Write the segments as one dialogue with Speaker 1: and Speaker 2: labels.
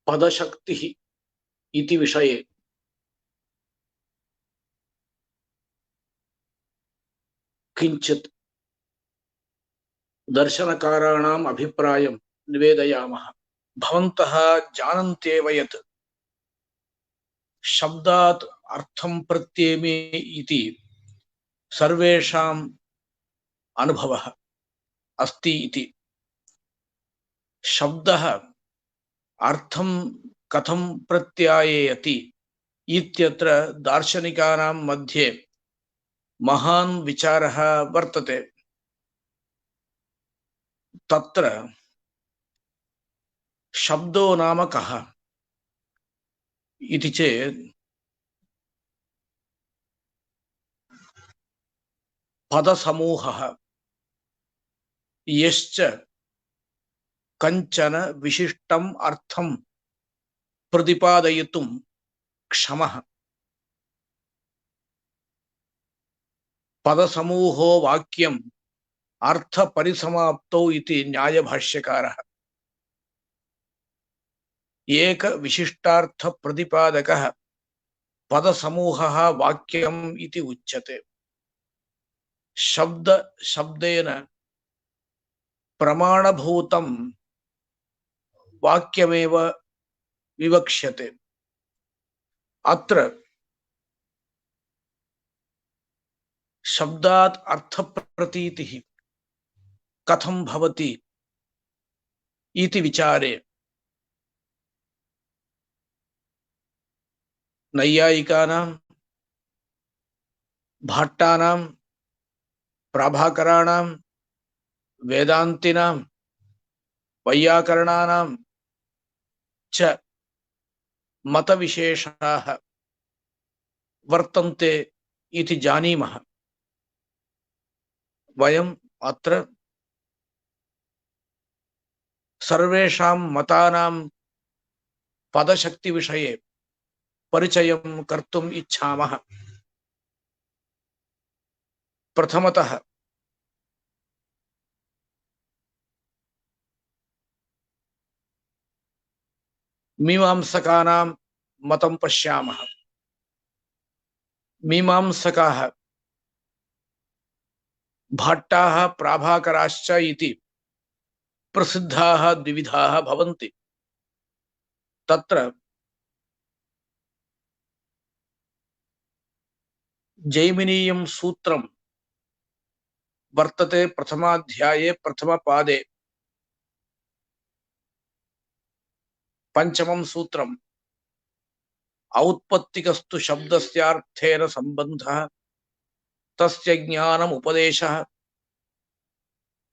Speaker 1: पदशक्तिः इति विषये किंचित दर्शनकाराणाम् अभिप्रायं निवेदयामः। भवन्तः जानन्त्येव यत् शब्दात् अर्थं प्रत्येमे इति सर्वेषाम् अनुभवः अस्ति इति। शब्दः अर्थं कथं प्रत्यायति इत्यत्र दार्शनिकानां मध्ये महान् विचारः वर्तते। तत्र शब्दो नाम कः इति चेत् पदसमूहः यश्च कंचन विशिष्टम् अर्थं प्रतिपादयितुं क्षमः। पदसमूहो वाक्यम् अर्थपरिसमाप्तौ इति न्यायभाष्यकारः। एक विशिष्टार्थ प्रतिपादकः पदसमूहः वाक्यम् इति उच्यते। शब्द शब्देन प्रमाणभूतं वाक्यमेव विवक्ष्यते। अत्र शब्दात् अर्थप्रतीतिः कथं भवति इति विचारे नैयायिकानां, भाट्टानां, प्राभाकराणां, वेदान्तिनां, वैयाकरणानां च मतविशेषाः वर्तन्ते इति जानीमः। वयम् अत्र सर्वेषां मतानां पदशक्ति विषये परिचयं कर्तुम् इच्छामः। प्रथमतः मीमांसकानां मतं पश्यामः। मीमांसकाः भाट्टाः प्राभाकराश्च इति प्रसिद्धाः द्विविधाः भवन्ति। तत्र जैमिनीयं सूत्रं वर्तते प्रथमाध्याये प्रथमपादे। पंचमं सूत्रम् औत्पत्तिकस्तु शब्दस्यार्थेन संबन्धः तस्य ज्ञानम् उपदेशः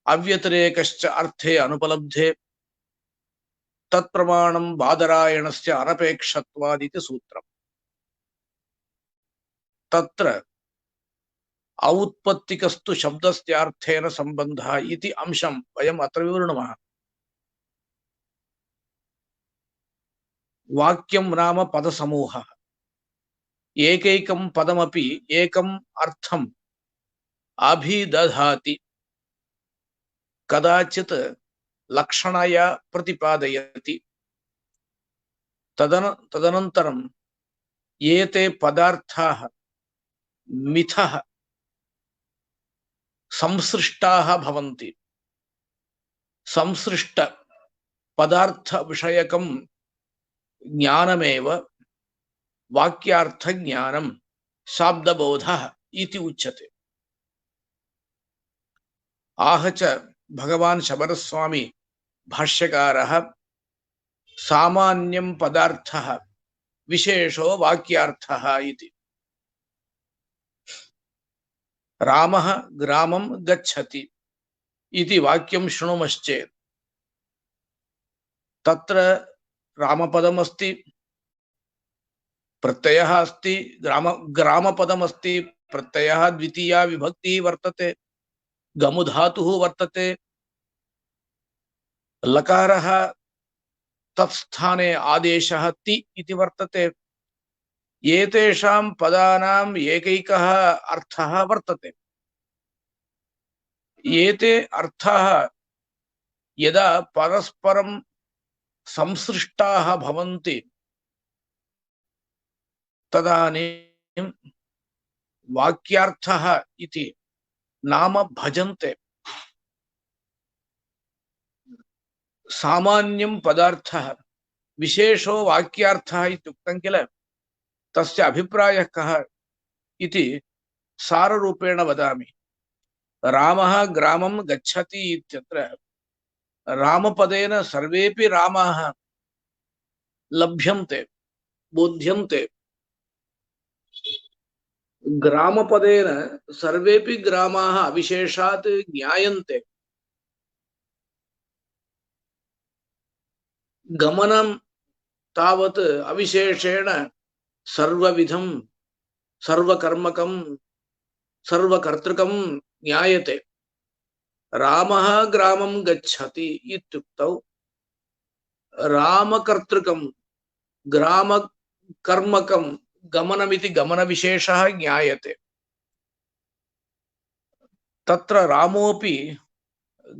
Speaker 1: अव्यतिरेकश्च अर्थे अनुपलब्धे तत्प्रमाणं बादरायणस्य अनपेक्षत्वादिति सूत्रम्। तत्र औत्पत्तिकस्तु शब्दस्यार्थेन संबन्धः इति अंशं वयम् अत्र विवृणुमः। वाक्यं नाम पदसमूहः। एकैकं पदमपि एकम् अर्थम् अभिदधाति, कदाचित् लक्षणया प्रतिपादयति। तदनन्तरं एते पदार्थाः मिथः संसृष्टाः भवन्ति। संसृष्ट पदार्थ विषयकं ज्ञानमेव वाक्यार्थ ज्ञानं शाब्दबोधः इति उच्यते। आह च भगवान् शबरस्वामी भाष्यकारः सामान्यं पदार्थः विशेषो वाक्यार्थः इति। रामः ग्रामं गच्छति इति वाक्यं शृणुमश्चेत् तत्र रामपदमस्ति, प्रत्ययः अस्ति, ग्रामपदमस्ति, प्रत्ययः द्वितीया विभक्तिः वर्तते, गमुधातुः वर्तते, लकारः तत्स्थाने आदेशः ति इति वर्तते। एतेषां पदानाम् एकैकः अर्थः वर्तते। एते अर्थाः यदा परस्परं संसृष्टाः भवन्ति तदानीं वाक्यार्थः इति नाम भजन्ते। सामान्यं पदार्थः विशेषो वाक्यार्थः इत्युक्तं किल, तस्य अभिप्रायः कः इति साररूपेण वदामि। रामः ग्रामं गच्छति इत्यत्र रामपदेन सर्वेपि रामाः लभ्यन्ते, बोध्यन्ते। ग्रामपदेन सर्वेपि ग्रामाः अविशेषात् ज्ञायन्ते। गमनं तावत् अविशेषेण सर्वविधं सर्वकर्मकं सर्वकर्तृकं ज्ञायते। रामः ग्रामं गच्छति इत्युक्तौ रामकर्तृकं ग्रामकर्मकं गमनमिति गमनविशेषः ज्ञायते। तत्र रामोऽपि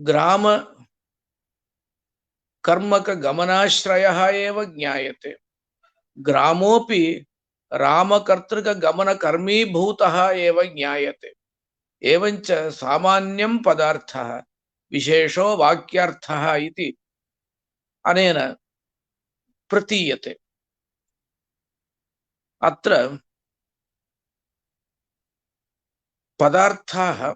Speaker 1: ग्रामकर्मकगमनाश्रयः एव ज्ञायते। ग्रामोऽपि रामकर्तृकगमनकर्मीभूतः एव ज्ञायते। एवञ्च सामान्यं पदार्थः विशेषो वाक्यार्थः इति अनेन प्रतीयते। अत्र पदार्थाः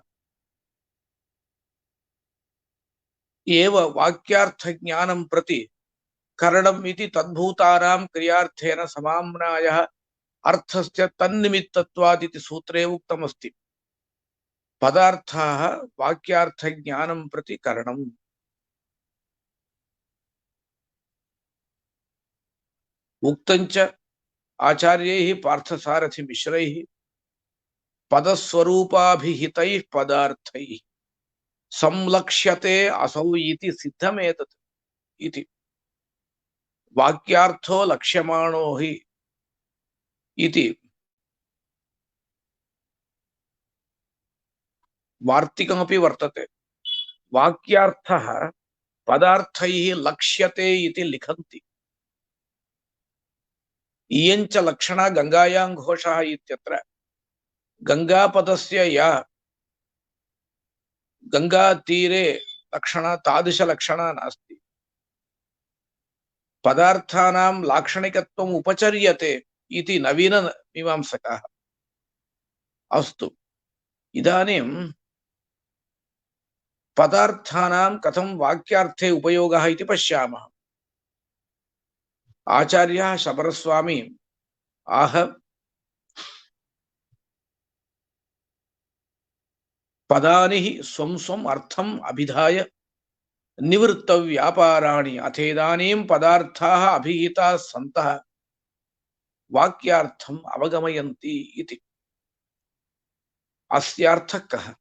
Speaker 1: एव वाक्यार्थज्ञानं प्रति करणम् इति तद्भूतानां क्रियार्थेन समाम्नायः अर्थस्य तन्निमित्तत्वात् इति सूत्रे उक्तमस्ति। पदार्थाः वाक्यार्थज्ञानं प्रति करणम्। उक्तञ्च आचार्यैः पार्थसारथिमिश्रैः पदस्वरूपाभिहितैः पदार्थैः संलक्ष्यते असौ इति सिद्धमेतत् इति। वाक्यार्थो लक्ष्यमाणो हि इति वार्तिकमपि वर्तते। वाक्यार्थः पदार्थैः लक्ष्यते इति लिखन्ति। इयञ्च लक्षणा गङ्गायां घोषः इत्यत्र गङ्गापदस्य या गङ्गातीरे लक्षणा तादृशलक्षणा नास्ति। पदार्थानां लाक्षणिकत्वम् उपचर्यते इति नवीनमीमांसकाः। अस्तु, इदानीं पदार्थानां कथं वाक्यार्थे उपयोगः इति पश्यामः। आचार्यः शबरस्वामी आह पदानि हि स्वं स्वम् अर्थम् अभिधाय निवृत्तव्यापाराणि अथेदानीं पदार्थाः अभिहिताः सन्तः वाक्यार्थम् अवगमयन्ति इति। अस्यार्थः कः?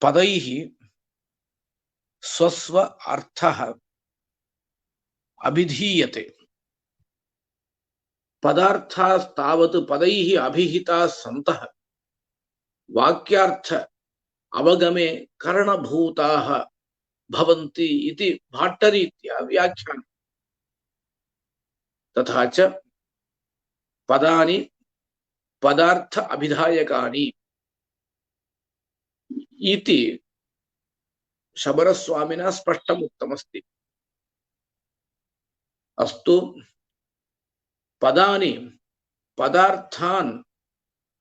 Speaker 1: पदैः स्वस्व अर्थः अभिधीयते। पदार्थास्तावत् पदैः अभिहिताः सन्तः वाक्यार्थ अवगमे करणभूताः भवन्ति इति भाट्टरीत्या व्याख्यानम्। तथा च पदानि पदार्थ अभिधायकानि इति शबरस्वामिना स्पष्टम् उक्तमस्ति। अस्तु, पदानि पदार्थान्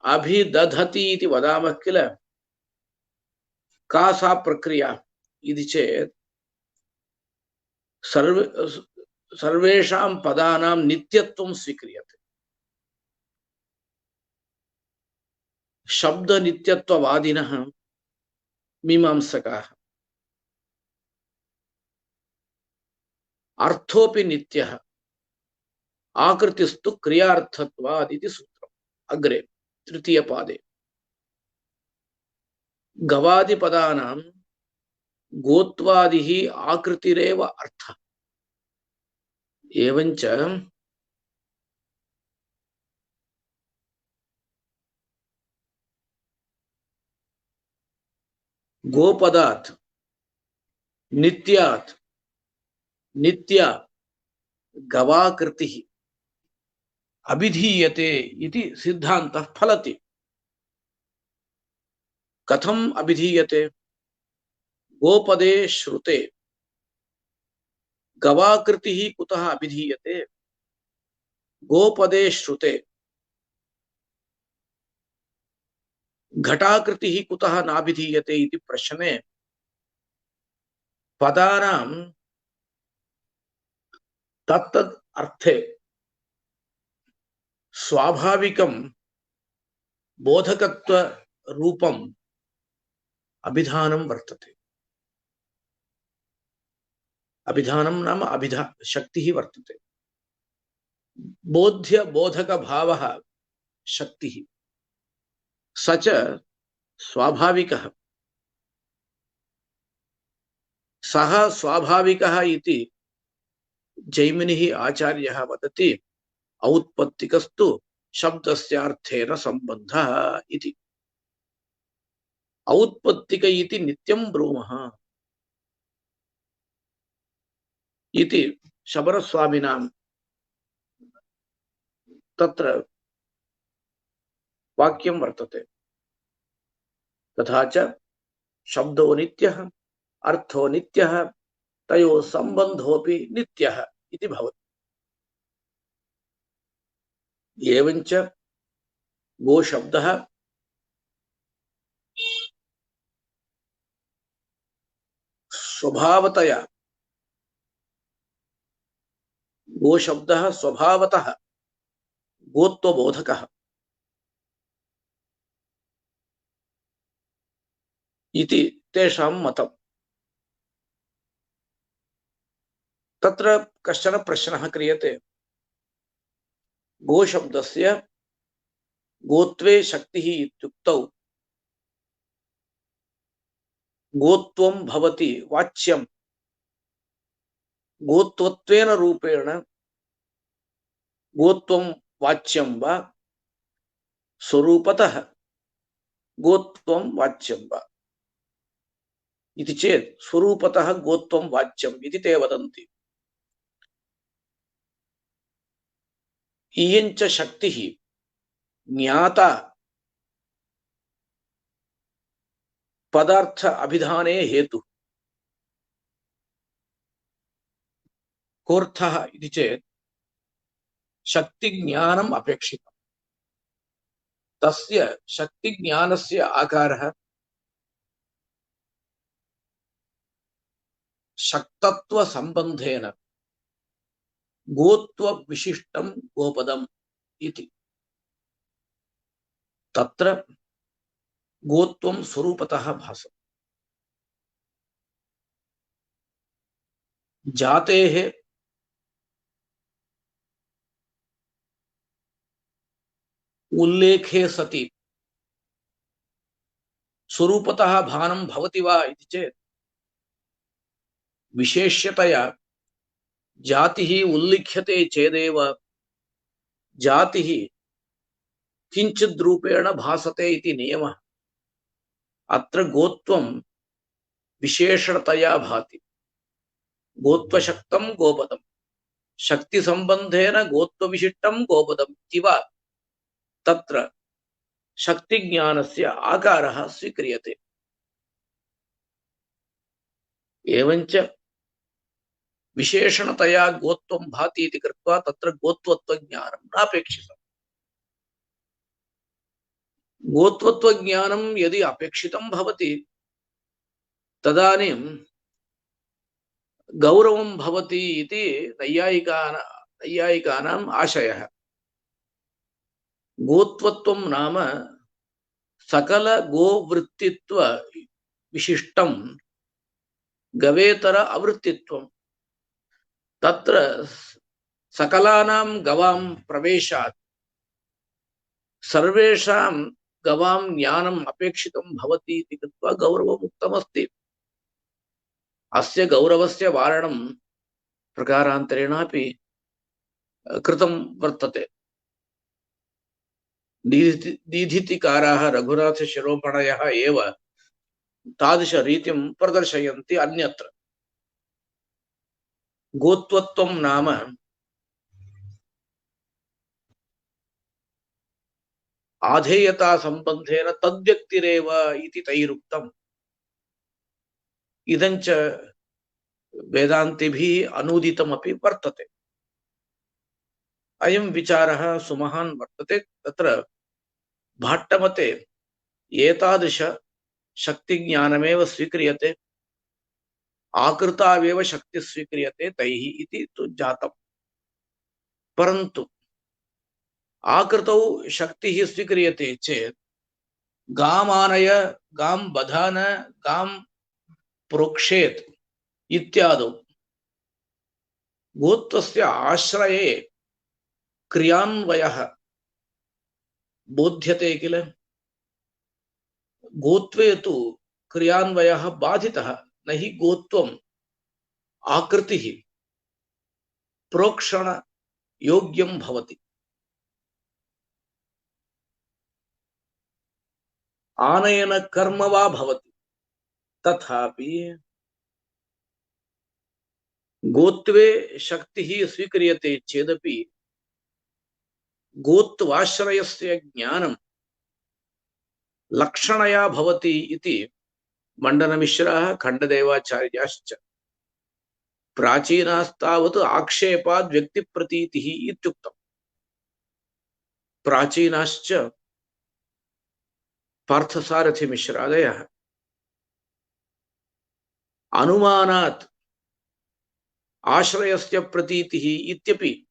Speaker 1: अभिदधति इति वदामः किल, का सा प्रक्रिया इति चेत् सर्वेषां पदानां नित्यत्वं स्वीक्रियते। शब्द नित्यत्ववादिनः मीमांसकाः। अर्थोपि नित्यः, आकृतिस्तु क्रियार्थत्वात् इति सूत्रम् अग्रे तृतीयपादे। गवादिपदानां गोत्वादिः आकृतिरेव अर्थः। एवञ्च गोपदात् नित्यात् नित्य गवाकृतिः अभिधीयते इति सिद्धान्तः फलति। कथम् अभिधीयते? गोपदे श्रुते गवाकृतिः कुतः अभिधीयते? गोपदे श्रुते घटाकृतिः कुतः नाभिधीयते इति प्रश्ने पदानां तत्तद् अर्थे स्वाभाविकं बोधकत्व रूपम् अभिधानं वर्तते। अभिधानं नाम अभिधा शक्तिः वर्तते। बोध्य बोधक भावः शक्तिः स च स्वाभाविकः। सः स्वाभाविकः इति जैमिनिः आचार्यः वदति औत्पत्तिकस्तु शब्दस्यार्थेन सम्बन्धः इति। औत्पत्तिक इति नित्यं ब्रूमः इति शबरस्वामिनां तत्र वाक्यं वर्तते। तथा च शब्दो नित्यः अर्थो नित्यः तयोः सम्बन्धोऽपि नित्यः इति भवति। एवञ्च गो शब्दः स्वभावतया गो शब्दः स्वभावतः गोत्वबोधकः इति तेषां मतम्। तत्र कश्चन प्रश्नः क्रियते। गो शब्दस्य गोत्वे शक्तिः इत्युक्तौ गोत्वं भवति वाच्यं गोत्वत्वेन रूपेण गोत्वं वाच्यं वा स्वरूपतः गोत्वं वाच्यं वा इति चेत् स्वरूपतः गोत्वं वाच्यम् इति ते वदन्ति। इयञ्च शक्तिः ज्ञाता पदार्थ अभिधाने हेतु कोऽर्थः इति चेत् शक्तिज्ञानम् अपेक्षितम्। तस्य शक्तिज्ञानस्य आकारः शक्तत्व संबंधेन गोत्व विशिष्टं गोपदम् इति। तत्र गोत्वं स्वरूपतः भासते। जातेः उल्लेखे सति स्वरूपतः भानं भवति वा इति चेत् विशेष्यतया जातिः उल्लिख्यते चेदेव जातिः किंचित् रूपेण भासते इति नियमः। अत्र गोत्वं विशेषणतया भाति। गोत्वशक्तं गोपदं शक्ति संबंधेन गोत्वविशिष्टं गोपदम् इति वा तत्र शक्तिज्ञानस्य आकारः स्वीक्रियते। एवञ्च विशेषणतया गोत्वं भाति इति कृत्वा तत्र गोत्वत्वज्ञानं नापेक्षितम्। गोत्वत्वज्ञानं यदि अपेक्षितं भवति तदानीं गौरवं भवति इति नैयायिकानाम् आशयः। गोत्वत्वं नाम सकल गोवृत्तित्व विशिष्टं गवेतर अवृत्तित्वं। तत्र सकलानां गवां प्रवेशात् सर्वेषां गवां ज्ञानम् अपेक्षितं भवति इति कृत्वा गौरवम् उक्तमस्ति। अस्य गौरवस्य वारणं प्रकारान्तरेणापि कृतं वर्तते। दीधितिकाराः रघुनाथशिरोमणयः एव तादृशरीतिं प्रदर्शयन्ति अन्यत्र। गोत्वत्वं नाम आधेयता संबंधेन तद्व्यक्तिरेव इति तैरुक्तम्। इदञ्च वेदान्तिभिः अनूदितमपि वर्तते। अयं विचारः सुमहान् वर्तते। तत्र भाट्टमते एतादृश शक्तिज्ञानमेव स्वीक्रियते, आकृतावेव शक्ति स्वीक्रियते तैः इति तु जातम्। परन्तु आकृतौ शक्तिः स्वीक्रियते चेत् गामानय, गां बधान, गां प्रोक्षेत् इत्यादौ गोत्वस्य आश्रये क्रियान्वयः बोध्यते किल। गोत्वे तु क्रियान्वयः बाधितः, न हि गोत्वम् आकृतिः प्रोक्षण योग्यं भवति। आनयन कर्म वा भवति, तथापि गोत्वे शक्तिः स्वीक्रियते चेदपि गोत्वाश्रयस्य ज्ञानं लक्षणया भवति इति मंडनमिश्राः खण्डदेवाचार्याश्च प्राचीनास्तावत् आक्षेपाद् व्यक्तिप्रतीतिः इत्युक्तम्। प्राचीनाश्च पार्थसारथिमिश्रादयः अनुमानात् आश्रयस्य प्रतीतिः इत्यपि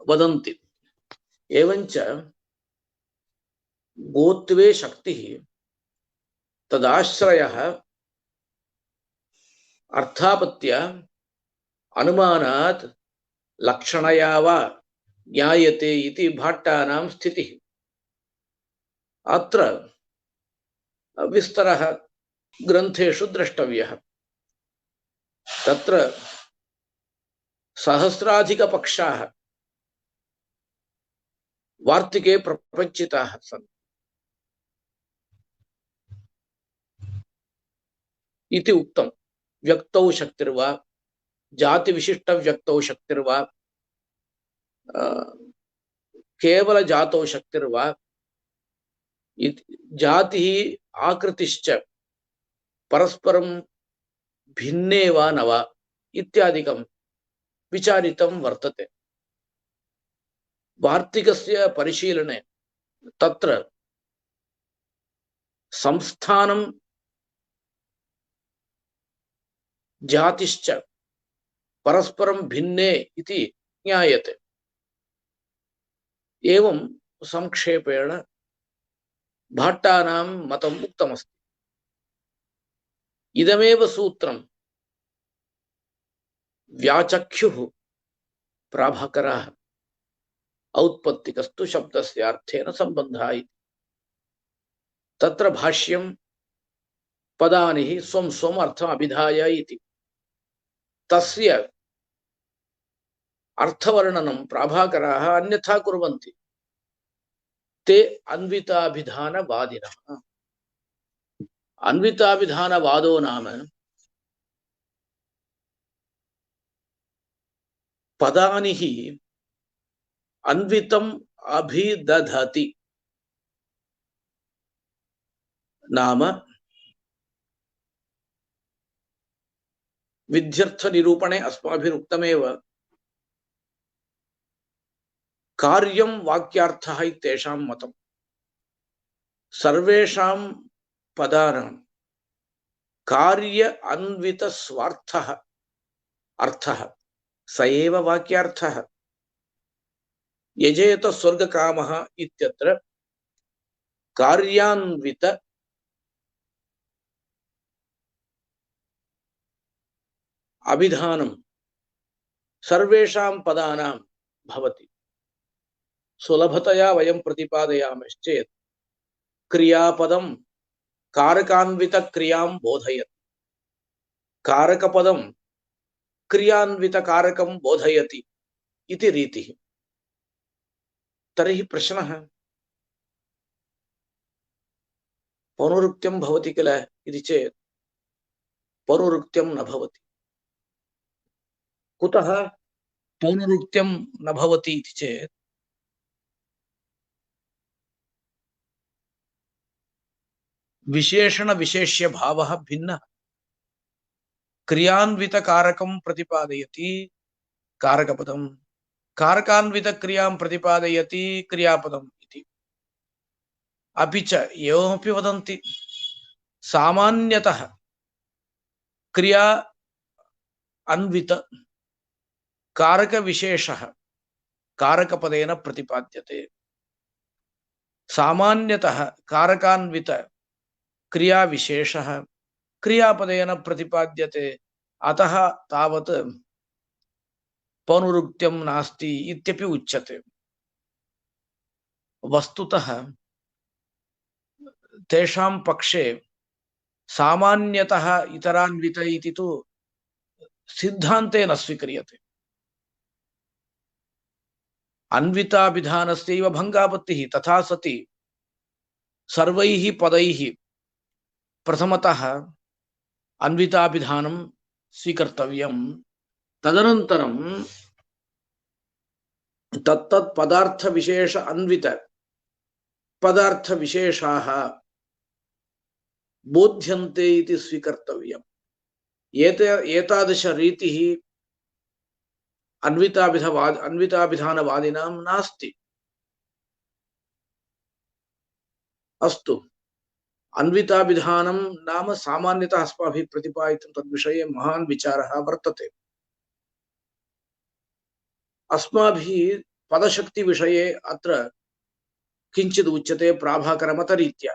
Speaker 1: वदन्ति। एवञ्च गोत्वे शक्तिः तदाश्रयः अर्थापत्य अनुमानात् लक्षणया वा ज्ञायते इति भाट्टानां स्थितिः। अत्र विस्तरः ग्रन्थेषु द्रष्टव्यः। तत्र सहस्राधिकपक्षाः वार्तिके प्रपञ्चिताः सन्ति इति उक्तम्। व्यक्तौ शक्तिर्वा, जातिविशिष्टव्यक्तौ शक्तिर्वा, केवल जातौ शक्तिर्वा, जातिः आकृतिश्च परस्परं भिन्ने वा न वा इत्यादिकं विचारितं वर्तते। वार्तिकस्य परिशीलने तत्र संस्थानं जातिश्च परस्परं भिन्ने इति ज्ञायते। एवं संक्षेपेण भाट्टानां मतम् उक्तमस्ति। इदमेव सूत्रं व्याचख्युः प्राभाकराः औत्पत्तिकस्तु शब्दस्य अर्थेन सम्बन्धः इति। तत्र भाष्यं पदानि स्वं स्वम् अर्थम् अभिधाय इति। तस्य अर्थवर्णनं प्राभाकराः अन्यथा कुर्वन्ति। ते अन्विताभिधानवादिनः। अन्विताभिधानवादो नाम पदानि हि अन्वितम् अभिदधति। नाम विध्यर्थ निरूपणे अस्माभिरुक्तमेव कार्यं वाक्यार्थः इत्येषां मतम्। सर्वेषां पदानां कार्य अन्वित स्वार्थः अर्थः स एव वाक्यार्थः। यजेत स्वर्गकामः इत्यत्र कार्यान्वित अभिधानं सर्वेषां पदानां भवति। सुलभतया वयं प्रतिपादयामश्चेत् क्रियापदं कारकान्वित क्रियां बोधयति, कारकपदं क्रियान्वित कारकं बोधयति इति रीतिः। तर्हि प्रश्नः, पौनरुक्त्यं भवति किल इति चेत् पौनरुक्त्यं न भवति। कुतः पौनरुक्त्यं न भवति इति चेत् विशेषण विशेष्य भावः भिन्नः। क्रियान्वित कारकं प्रतिपादयति कारकपदं, कारकान्वित क्रियां प्रतिपादयति क्रियापदम् इति। अपि च एवमपि वदन्ति सामान्यतः क्रिया अन्वित कारक विशेषः कारकपदेन प्रतिपाद्यते। सामान्यतः कारकान्वित क्रिया विशेषः क्रियापदेन प्रतिपाद्यते, अतः तावत् पौनरुक्त्यं नास्ति इत्यपि उच्यते। वस्तुतः तेषां पक्षे सामान्यतः इतरान्वित इति तु सिद्धान्ते न स्वीक्रियते। अन्विताभिधानस्यैव भङ्गापत्तिः। तथा सति सर्वैः पदैः प्रथमतः अन्विताभिधानं स्वीकर्तव्यं, तदनन्तरं तत्तत् पदार्थ विशेष अन्वित पदार्थ विशेषाः बोध्यन्ते इति स्वीकर्तव्यम्। एतादृश रीतिः अन्विताभिधानवादिनां नास्ति। अस्तु, अन्विताभिधानं नाम सामान्यतः अस्माभिः प्रतिपादितं तद्विषये महान् विचारः वर्तते। अस्माभिः पदशक्तिविषये अत्र किञ्चित् उच्यते प्राभाकरमतरीत्या।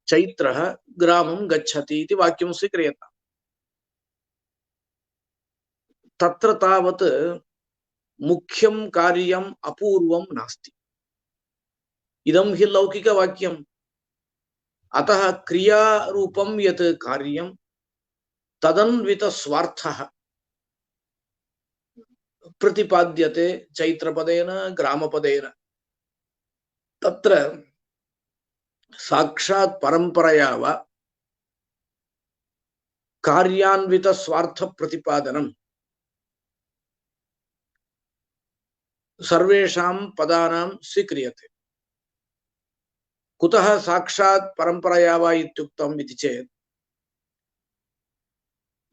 Speaker 1: चैत्रः ग्रामं गच्छति इति वाक्यं स्वीक्रियताम्। तत्र तावत् मुख्यं कार्यम् अपूर्वं नास्ति। इदं हि लौकिकवाक्यम्। अतः क्रियारूपं यत् कार्यं तदन्वित स्वार्थः प्रतिपाद्यते चैत्रपदेन ग्रामपदेन। तत्र साक्षात् परंपरया वा कार्यान्वित स्वार्थ प्रतिपादनं सर्वेषां पदानां स्वीक्रियते। कुतः साक्षात् परंपरया वा इत्युक्तम् इति चेत्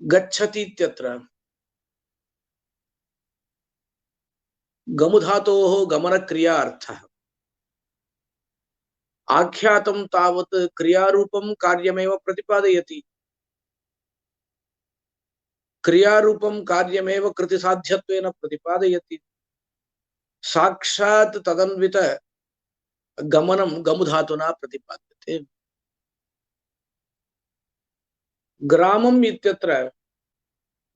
Speaker 1: गच्छति इत्यत्र गमुधातोः गमनक्रियार्थः आख्यातं तावत् क्रियारूपं कार्यमेव प्रतिपादयति। क्रियारूपं कार्यमेव कृतिसाध्यत्वेन प्रतिपादयति। साक्षात् तदन्वित गमनं गमुधातुना प्रतिपाद्यते। ग्रामम् इत्यत्र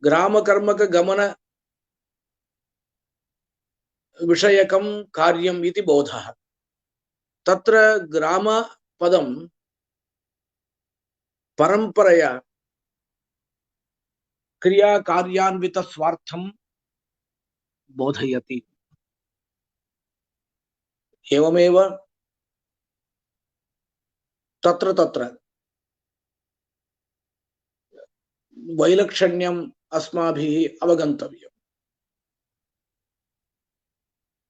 Speaker 1: ग्रामकर्मक गमन विषयकं कार्यम् इति बोधः। तत्र ग्राम पदं परंपरया क्रिया कार्यान्वित स्वार्थं बोधयति। एवमेव तत्र तत्र वैलक्षण्यम् अस्माभिः अवगन्तव्यम्।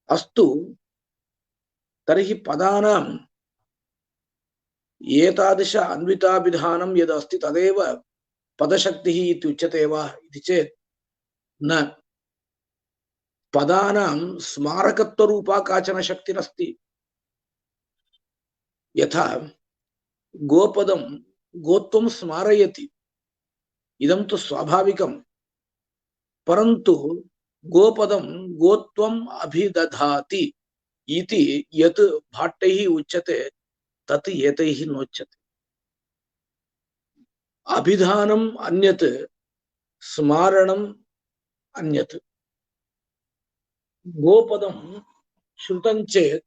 Speaker 1: अस्तु, तर्हि पदानां एतादृश अन्विताभिधानं यदस्ति तदेव पदशक्तिः इत्युच्यते वा इति चेत् न। पदानां स्मारकत्वरूपा काचन शक्तिरस्ति। यथा गोपदं गोत्वं स्मारयति, इदं तु स्वाभाविकं। परन्तु गोपदं गोत्वम् अभिदधाति इति यत् भाट्टैः उच्यते तत् एतैः नोच्यते। अभिधानम् अन्यत्, स्मारणम् अन्यत्। गोपदं श्रुतं चेत्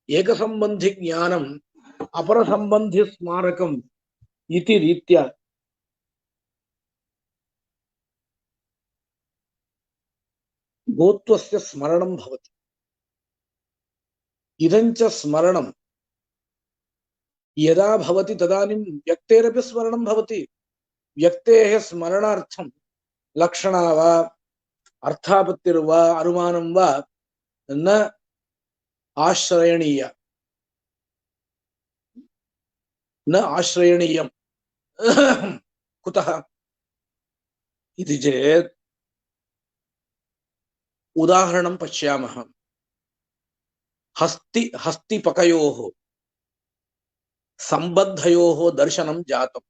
Speaker 1: एकसंबंधि ज्ञानम् अपरसंबंधि स्मारकम् इति रीत्या गोत्वस्य स्मरणं भवति। इदञ्च स्मरणं यदा भवति तदानीं व्यक्तेरपि स्मरणं भवति। व्यक्तेः स्मरणार्थं लक्षणा वा अर्थापत्तिर्वा अनुमानं वा न आश्रयणीय न आश्रयणीयम् कुतः इति चेत् उदाहरणं पश्यामः। हस्तिपकयोः सम्बद्धयोः दर्शनं जातम्।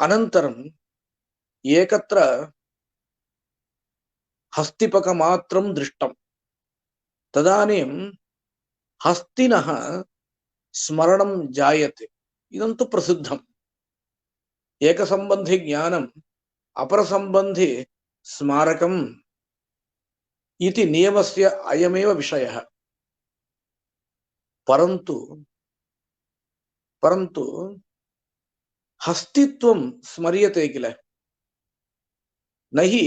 Speaker 1: अनन्तरम् एकत्र हस्तिपकमात्रं दृष्टम्। तदानीं हस्तिनः स्मरणं जायते। इदं तु प्रसिद्धम्। एकसम्बन्धि ज्ञानम् अपरसम्बन्धि स्मारकम् इति नियमस्य अयमेव विषयः। परन्तु हस्तित्वं स्मर्यते किल? न हि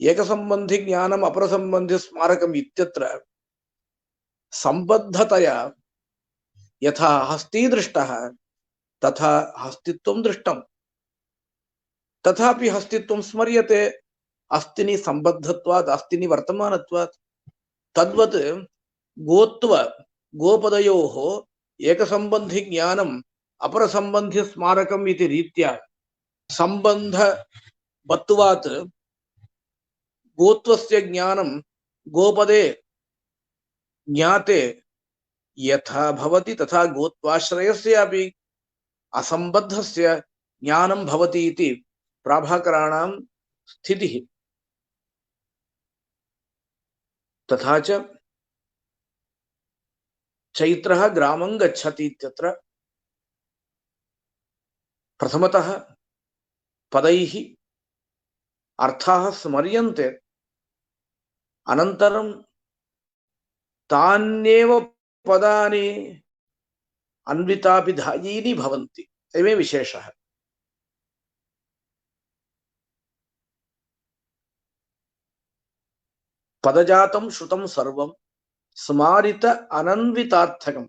Speaker 1: एकसम्बन्धि ज्ञानम् अपरसम्बन्धि स्मारकम् इत्यत्र सम्बद्धतया यथा हस्ती दृष्टः तथा हस्तित्वं दृष्टम्। तथापि हस्तित्वं स्मर्यते अस्तिनि सम्बद्धत्वात् अस्तिनि वर्तमानत्वात्। तद्वत् गोपदयोः एकसम्बन्धि ज्ञानम् अपरसम्बन्धि स्मारकम् इति रीत्या सम्बन्धवत्वात् गोत्वस्य ज्ञानं गोपदे ज्ञाते यथा भवति तथा गोत्वाश्रयस्य अपि असम्बद्धस्य ज्ञानं भवति इति प्राभाकराणां स्थितिः। तथा च चैत्रः ग्रामं गच्छति इत्यत्र प्रथमतः पदैः अर्थाः स्मर्यन्ते, अनन्तरं तान्येव पदानि अन्विताभिधायीनि भवन्ति। एवं विशेषः। पदजातं श्रुतं सर्वं स्मारित अनन्वितार्थकम्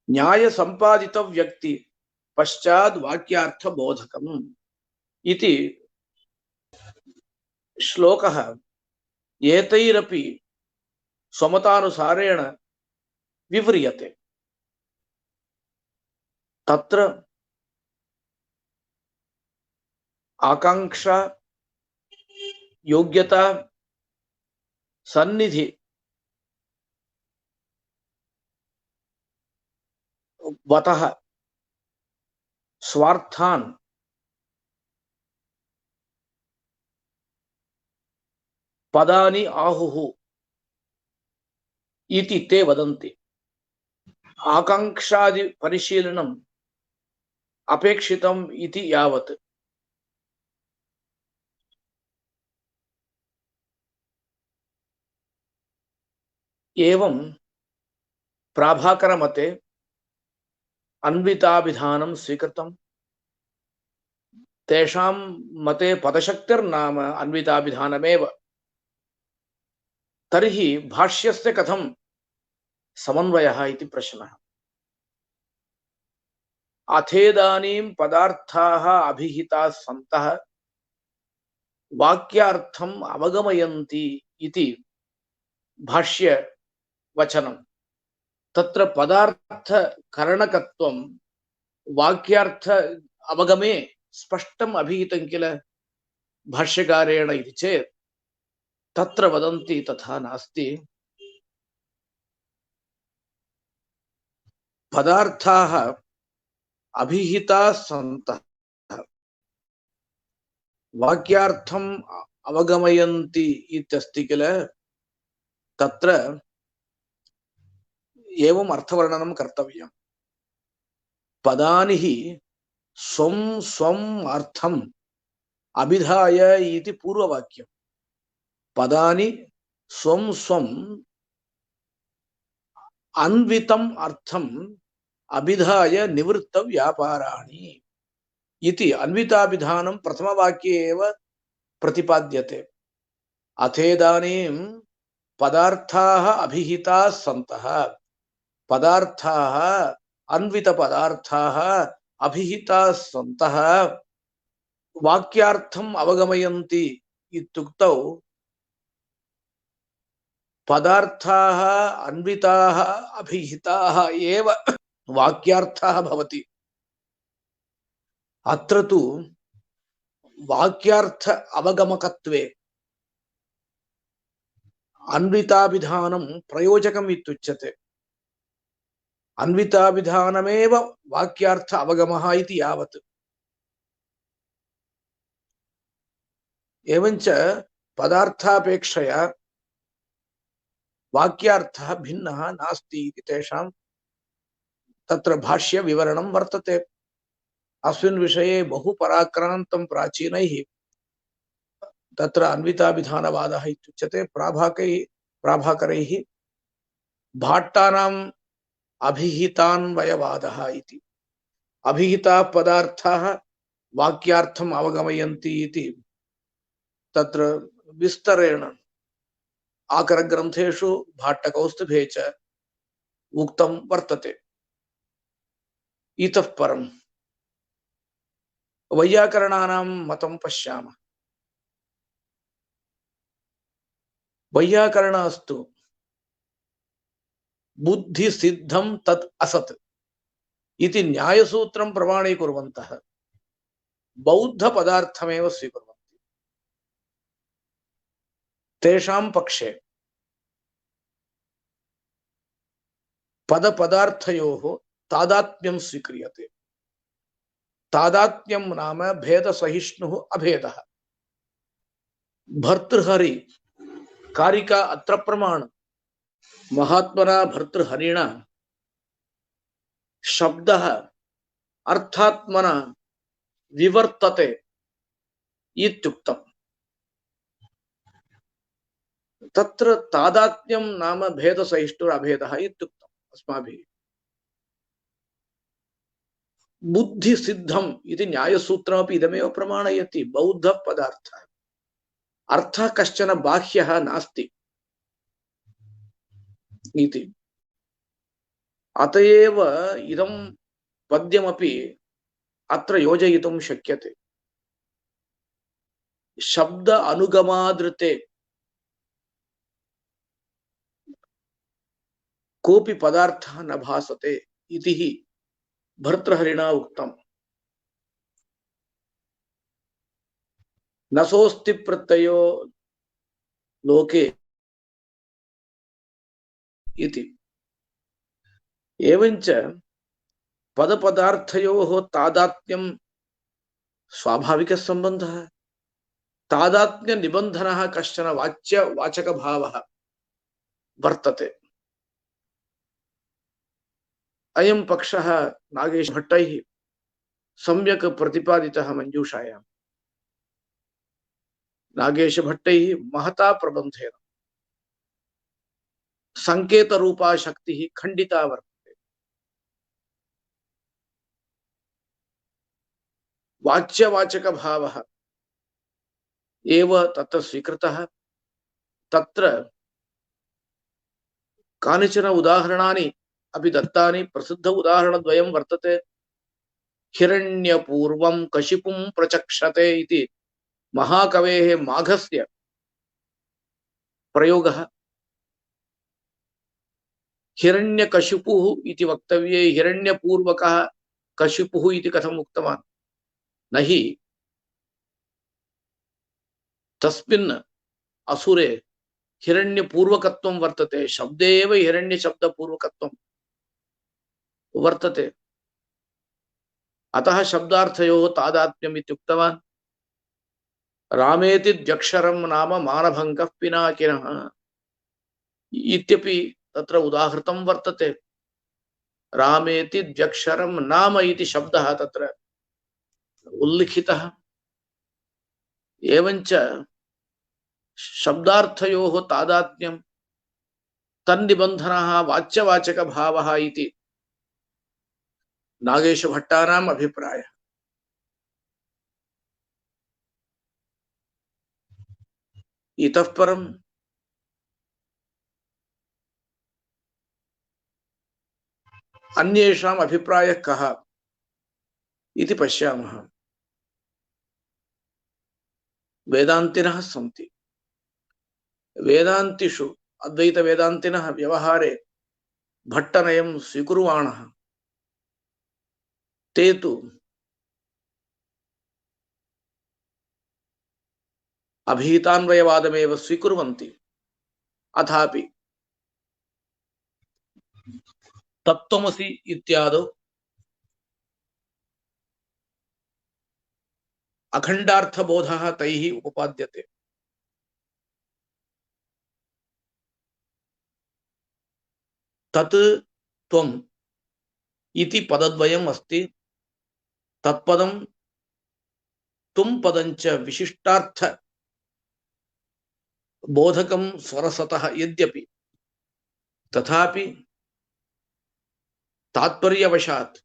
Speaker 1: न्याय संपादित व्यक्ति पश्चात् वाक्यार्थ बोधकम् इति श्लोकः एतैरपि स्वमतानुसारेण विव्रियते। तत्र आकांक्षा योग्यता सन्निधि वतः स्वार्थान् पदानि आहुः इति ते वदन्ति। आकांक्षादि परिशीलनम् अपेक्षितम् इति यावत् एवं प्राभाकर मते अन्विताभिधानं स्वीकृतम्। तेषां मते पदशक्तिर्नाम अन्विताभिधानमेव। तर्हि भाष्यस्य कथं समन्वयः इति प्रश्नः। अथेदानीं पदार्थाः अभिहिताः सन्तः वाक्यार्थम् अवगमयन्ति इति भाष्य वचनं। तत्र पदार्थ करणकत्वं वाक्यार्थ अवगमे स्पष्टम् अभिहितं किल भाष्यकारेण इति चेत् तत्र वदन्ति तथा नास्ति। पदार्थाः अभिहिताः सन्तः वाक्यार्थम् अवगमयन्ति इत्यस्ति किल, तत्र एवं अर्थवर्णनं कर्तव्यम्। पदानि हि स्वं स्वम् अर्थम् अभिधाय इति पूर्ववाक्यम्। पदानि स्वं स्वम् अन्वितम् अर्थम् अभिधाय निवृत्त व्यापाराणि इति अन्विताभिधानं प्रथमवाक्ये एव प्रतिपाद्यते। अथेदानीं पदार्थाः अभिहिताः सन्तः पदार्थाः अन्वित पदार्थाः अभिहिताः सन्तः वाक्यार्थम् अवगमयन्ति इत्युक्तौ पदार्थाः अन्विताः अभिहिताः एव वाक्यार्थः भवति। अत्र तु वाक्यार्थ अवगमकत्वे अन्विताभिधानं प्रयोजकम् इत्युच्यते। अन्विताभिधानमेव वाक्यार्थ अवगमः इति यावत्। एवञ्च पदार्थापेक्षया वाक्यार्थः भिन्नः नास्ति इति तेषां तत्र भाष्य विवरणं वर्तते। अस्मिन् विषये बहु पराक्रान्तं प्राचीनैः तत्र अन्विताभिधानवादः इत्युच्यते। प्राभाकरैः भाट्टानाम् अभिहितान्वयवादः इति। अभिहिताः पदार्थाः वाक्यार्थम् अवगमयन्ति इति तत्र विस्तरेण आकरग्रन्थेषु भाट्टकौस्तुभे च उक्तं वर्तते। इतः परं वैयाकरणानां मतं पश्यामः। वैयाकरणास्तु बुद्धिसिद्धं तत् असत् इति न्यायसूत्रं प्रमाणीकुर्वन्तः बौद्धपदार्थमेव स्वीकुर्वन्ति। तेषां पक्षे पदपदार्थयोः तादात्म्यं स्वीक्रियते। तादात्म्यं नाम भेदसहिष्णुः अभेदः। भर्तृहरि कारिका अत्र प्रमाण। महात्मना भर्तृहरिणा शब्दः अर्थात्मना विवर्तते इत्युक्तम्। तत्र तादात्म्यं नाम भेदसहिष्णुरभेदः इत्युक्तम् अस्माभिः। बुद्धिसिद्धम् इति न्यायसूत्रमपि इदमेव प्रमाणयति। बौद्धपदार्थः अर्थः कश्चन बाह्यः नास्ति इति। अत एव इदं पद्यमपि अत्र योजयितुं शक्यते। शब्द अनुगमादृते कोऽपि पदार्थः न भासते इति हि भर्तृहरिणा उक्तम्। न सोऽस्ति प्रत्ययो लोके इति। एवञ्च पदपदार्थयोः तादात्म्यं स्वाभाविकसम्बन्धः। तादात्म्यनिबन्धनः कश्चन वाचकभावः वर्तते। अयं पक्षः नागेशभट्टैः सम्यक् प्रतिपादितः मञ्जूषायाम्। नागेशभट्टैः महता प्रबन्धेन संकेतरूपा शक्तिः खण्डिता वर्तते। वाच्यवाचकभावः एव तत्र स्वीकृतः। तत्र कानिचन उदाहरणानि अपि दत्तानि। प्रसिद्ध उदाहरणद्वयं वर्तते। हिरण्यपूर्वं कशिपुं प्रचक्षते इति महाकवेः माघस्य प्रयोगः। हिरण्यकशिपुः इति वक्तव्ये हिरण्यपूर्वकः कशिपुः इति कथम् उक्तवान्? न हि तस्मिन् असुरे हिरण्यपूर्वकत्वं वर्तते। शब्दे एव हिरण्यशब्दपूर्वकत्वं वर्तते। अतः शब्दार्थयोः तादात्म्यम् इत्युक्तवान्। रामेति द्व्यक्षरं नाम मानभङ्गः पिनाकिनः इत्यपि तत्र उदाहृतं वर्तते। रामेति द्व्यक्षरं नाम इति शब्दः तत्र उल्लिखितः। एवञ्च शब्दार्थयोः तादात्म्यं तन्निबन्धनः वाच्यवाचकभावः इति नागेशभट्टानाम् अभिप्रायः। इतः परं अन्येषाम् अभिप्रायः कः इति पश्यामः। वेदान्तिनः सन्ति। वेदान्तिषु अद्वैतवेदान्तिनः व्यवहारे भट्टनयं स्वीकुर्वाणः ते तु अभीतान्वयवादमेव स्वीकुर्वन्ति। अथापि तत्त्वमसि इत्यादौ अखण्डार्थबोधः तैः उपपाद्यते। तत् त्वम् इति पदद्वयम् अस्ति। तत्पदं तुम पदञ्च विशिष्टार्थ बोधकं स्वरसतः यद्यपि तथापि तात्पर्यवशात्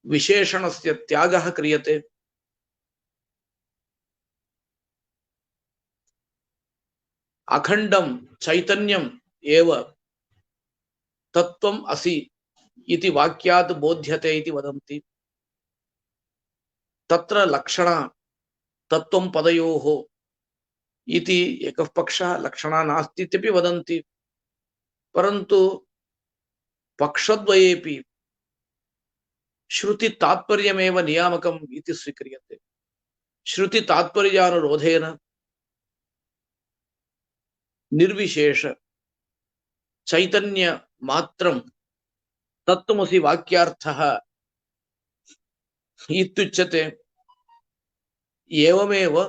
Speaker 1: विशेषणस्य त्यागः क्रियते। अखण्डं चैतन्यम् एव तत्त्वम् असि इति वाक्यात् बोध्यते इति वदन्ति। तत्र लक्षणा तत्त्वं पदयोः इति एकः पक्षः, लक्षणा नास्ति इत्यपि वदन्ति। परन्तु पक्षद्वयेपि श्रुति तात्पर्यमेव नियामकम् इति स्वीक्रियते। श्रुति तात्पर्यानुरोधेन निर्विशेष चैतन्य मात्रं तत्त्वमसि वाक्यार्थः इत्युच्यते। एवमेव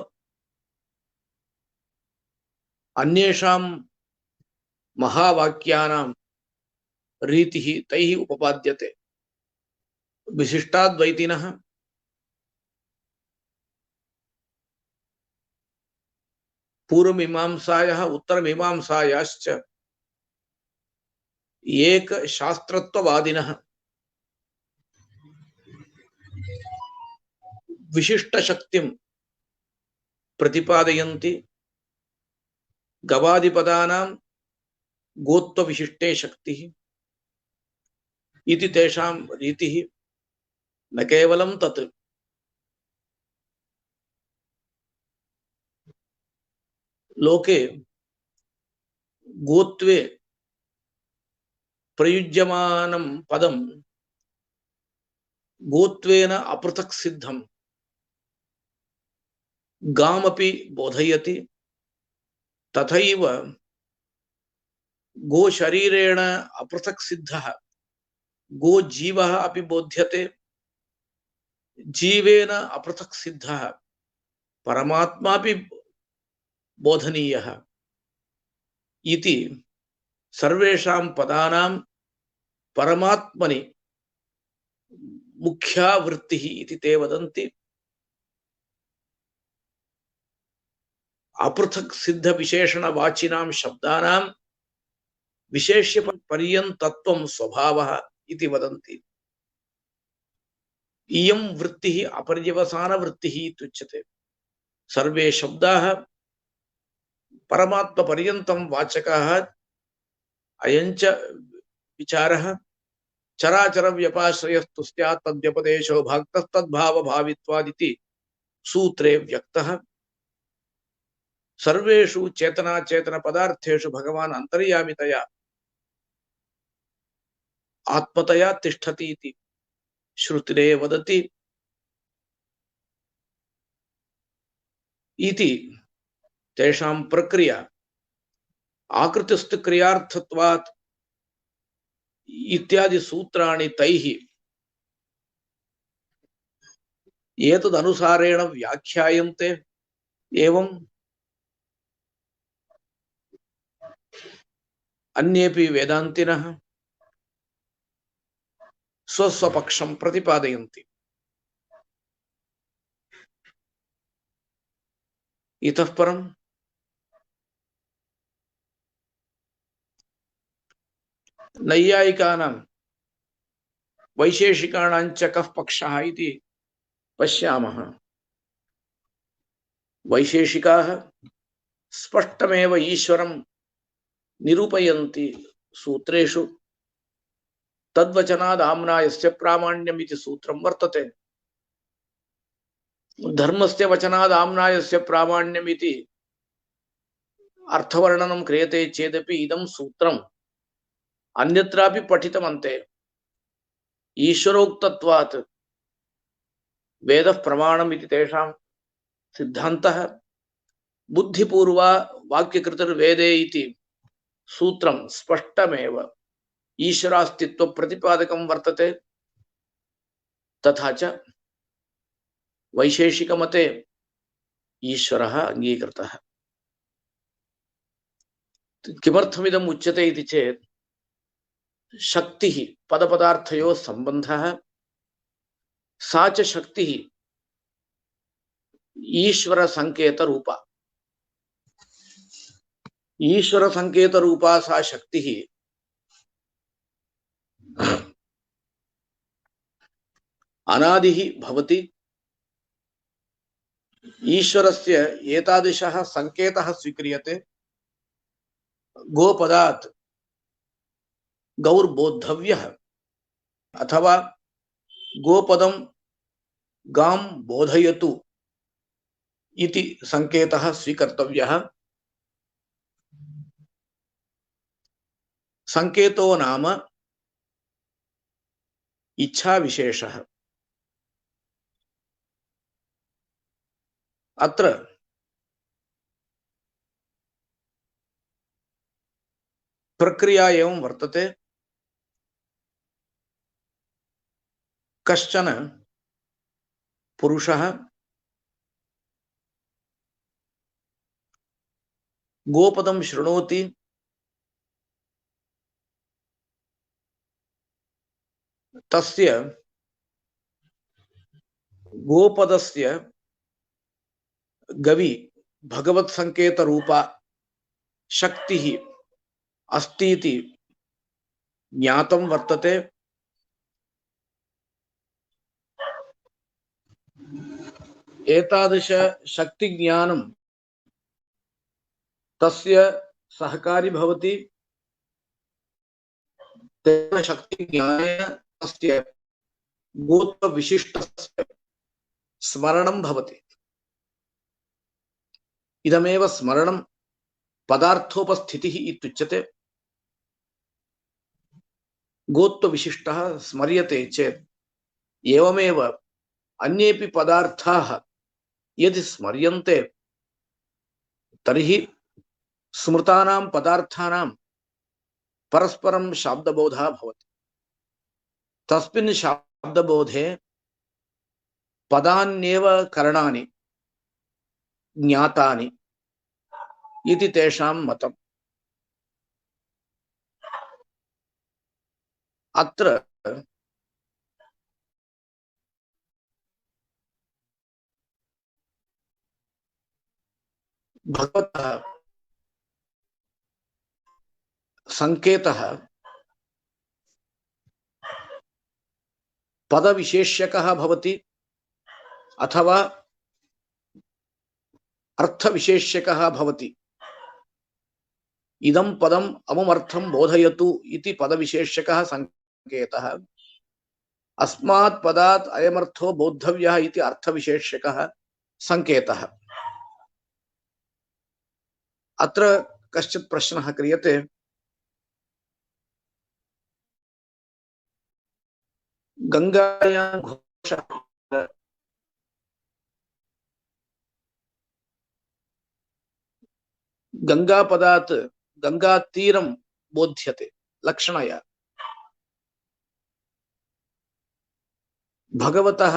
Speaker 1: अन्येषां महावाक्यानां रीतिः तैः उपपाद्यते। विशिष्टाद्वैतिनः पूर्वमीमांसायाः उत्तरमीमांसायाश्च एक शास्त्रत्ववादिनः विशिष्टशक्तिं प्रतिपादयन्ति। गवादिपदानां गोत्वविशिष्टे शक्तिः इति तेषां रीतिः। न केवलं तत्, लोके गोत्वे प्रयुज्यमानं पदं गोत्वेन अपृथक् सिद्धं गामपि बोधयति। तथैव गोशरीरेण अपृथक् सिद्धः गोजीवः अपि बोध्यते। जीवेन अपृथक् सिद्धः परमात्मापि बोधनीयः इति सर्वेषां पदानां परमात्मनि मुख्या वृत्तिः इति ते वदन्ति। अपृथक् सिद्ध विशेषणवाचिनां शब्दानां विशेष्य पर्यन्तत्वं स्वभावः इति वदन्ति। इयं वृत्तिः अपर्यवसान वृत्तिः इत्युच्यते। सर्वे शब्दाः परमात्म पर्यन्तं वाचकाः। अयञ्च विचारः चराचर व्यपाश्रयस्तु स्यात् तद्व्यपदेशो भाक्तस्तद्भाव भावित्वादिति सूत्रे व्यक्तः। सर्वेषु चेतना चेतन पदार्थेषु भगवान् अंतर्यामितया आत्मतया तिष्ठति इति श्रुतिरे वदति इति तेषां प्रक्रिया आकृतिस्तु क्रियार्थत्वात् इत्यादि सूत्राणि तैः एतदनुसारेण व्याख्यायन्ते। एवं अन्येपि वेदान्तिनः स्वस्वपक्षं प्रतिपादयन्ति। इतः परं नैयायिकानां वैशेषिकाणां च कः पक्षः इति पश्यामः। वैशेषिकाः स्पष्टमेव ईश्वरं निरूपयन्ति सूत्रेषु तद्वचनादाम्नायस्य प्रामाण्यमिति सूत्रं वर्तते। धर्मस्य वचनादाम्नायस्य प्रामाण्यमिति अर्थवर्णनं क्रियते चेदपि इदं सूत्रम् अन्यत्रापि पठितमन्ते। ईश्वरोक्तत्वात् वेदः प्रमाणमिति तेषां सिद्धान्तः। बुद्धिपूर्वा वाक्यकृतिर्वेदे इति सूत्रं स्पष्टमेव ईश्वरास्तित्व प्रतिपादकं वर्तते। तथा च वैशेषिक मते ईश्वरः अंगीकृतः। किमर्थमिदम् उच्यते इति चेत् शक्तिः पदपदार्थयोः सम्बन्धः, सा च शक्तिः ईश्वर संकेत रूपा। ईश्वर संकेत रूपा सा शक्तिः अनादिः भवति। ईश्वरस्य एतादृशः संकेतः स्वीक्रियते। गोपदात् गौर्बोद्धव्यः अथवा गोपदं गां बोधयतु इति संकेतः स्वीकर्तव्यः। संकेतो नाम इच्छा विशेषः। अत्र प्रक्रिया एवं वर्तते। कश्चन पुरुषः गोपदं शृणोति, तस्य गोपदस्य गवि भगवत् संकेत रूपा शक्तिः अस्ति इति ज्ञातं वर्तते। एतादृश शक्ति ज्ञानं तस्य सहकारी भवति। तेन शक्ति ज्ञानेन तस्य गोत्र विशिष्टस्य स्मरणं भवति। इदमेव स्मरणं पदार्थोपस्थितिः इत्युच्यते। गोत्र विशिष्टः स्मर्यते चेत् एवमेव अन्येपि पदार्थाः यदि स्मर्यन्ते तर्हि स्मृतानां पदार्थानां परस्परं शाब्दबोधः भवति। तस्मिन् शाब्दबोधे पदान्येव करणानि ज्ञातानि इति तेषां मतम्। अत्र भगवतः संकेतः पदविशेष्यकः भवति अथवा अर्थविशेष्यकः भवति। इदं पदम् अमुमर्थं बोधयतु इति पदविशेष्यकः संकेतः। अस्मात् पदात् अयमर्थो बोद्धव्यः इति अर्थविशेष्यकः संकेतः। अत्र कश्चित् प्रश्नः क्रियते। गंगायां घोषः गंगापदात् गंगातीरं बोध्यते लक्षणया। भगवतः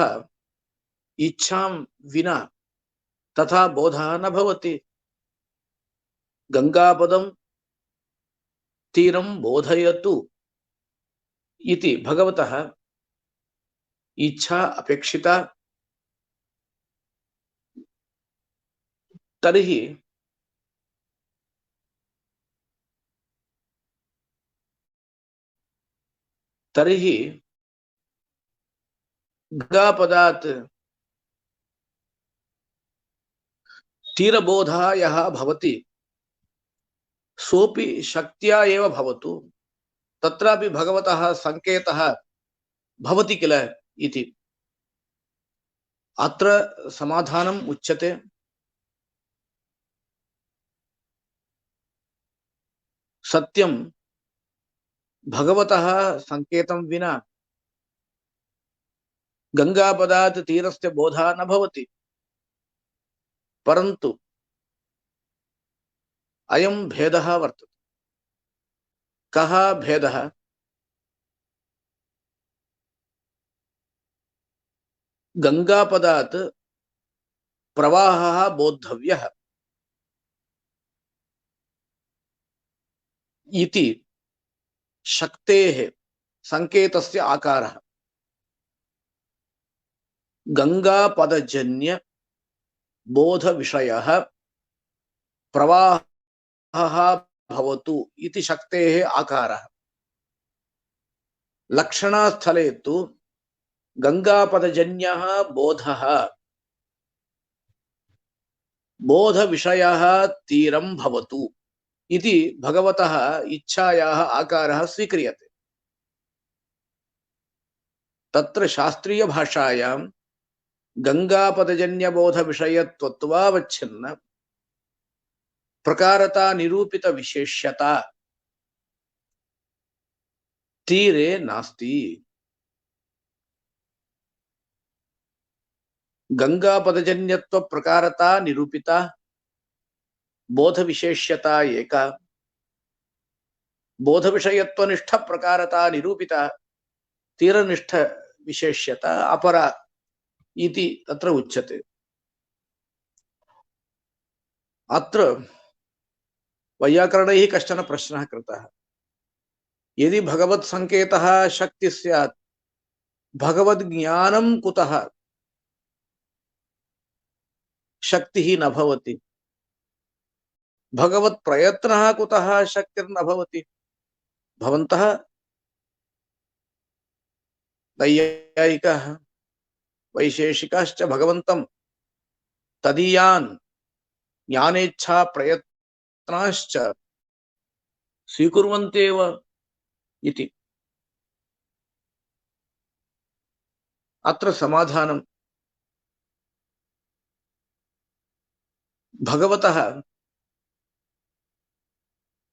Speaker 1: इच्छां विना तथा बोधः न भवति। गंगापदं तीरं बोधयतु इति भगवतः इच्छा अपेक्षिता। तर्हि गंगापदात् तीरबोधः यः भवति सोऽपि शक्त्या एव भवतु। तत्रापि भगवतः संकेतः भवति किल इति। अत्र समाधानम् उच्यते। सत्यं भगवतः संकेतं विना गंगापदात् तीरस्य बोधः न भवति। परन्तु अयं भेदः वर्तते। कः भेदः? गंगापदात् प्रवाहः बोद्धव्यः इति शक्तेः संकेतस्य आकारः। गंगापदजन्य बोध विषयः प्रवाहः भवतु इति शक्तेः आकारः। लक्षणास्थले तु गंगापदजन्यः बोधः बोध विषयः तीरं भवतु इति भगवतः इच्छायाः आकारः स्वीक्रियते। तत्र शास्त्रीय भाषायां गंगापदजन्य बोध विषयत्वत्वावच्छिन्न प्रकारता निरूपित विशेष्यता तीरे नास्ति। गंगापदजन्यत्व प्रकारता निरूपिता बोध विशेष्यता एका, बोध विषयत्वनिष्ठ प्रकारता निरूपिता तीरनिष्ठ विशेष्यता अपरा इति तत्र उच्यते। अत्र वैयाकरणैः कश्चन प्रश्नः कृतः। यदि भगवत् संकेतः शक्ति स्यात् भगवद्ज्ञानं कुतः शक्तिः न भवति? भगवत् प्रयत्नः कुतः शक्तिर्न भवति? भवन्तः नैयायिकाः वैशेषिकाश्च भगवन्तं तदीयान् ज्ञानेच्छा प्रयत्नाश्च स्वीकुर्वन्त्येव इति। अत्र समाधानं भगवतः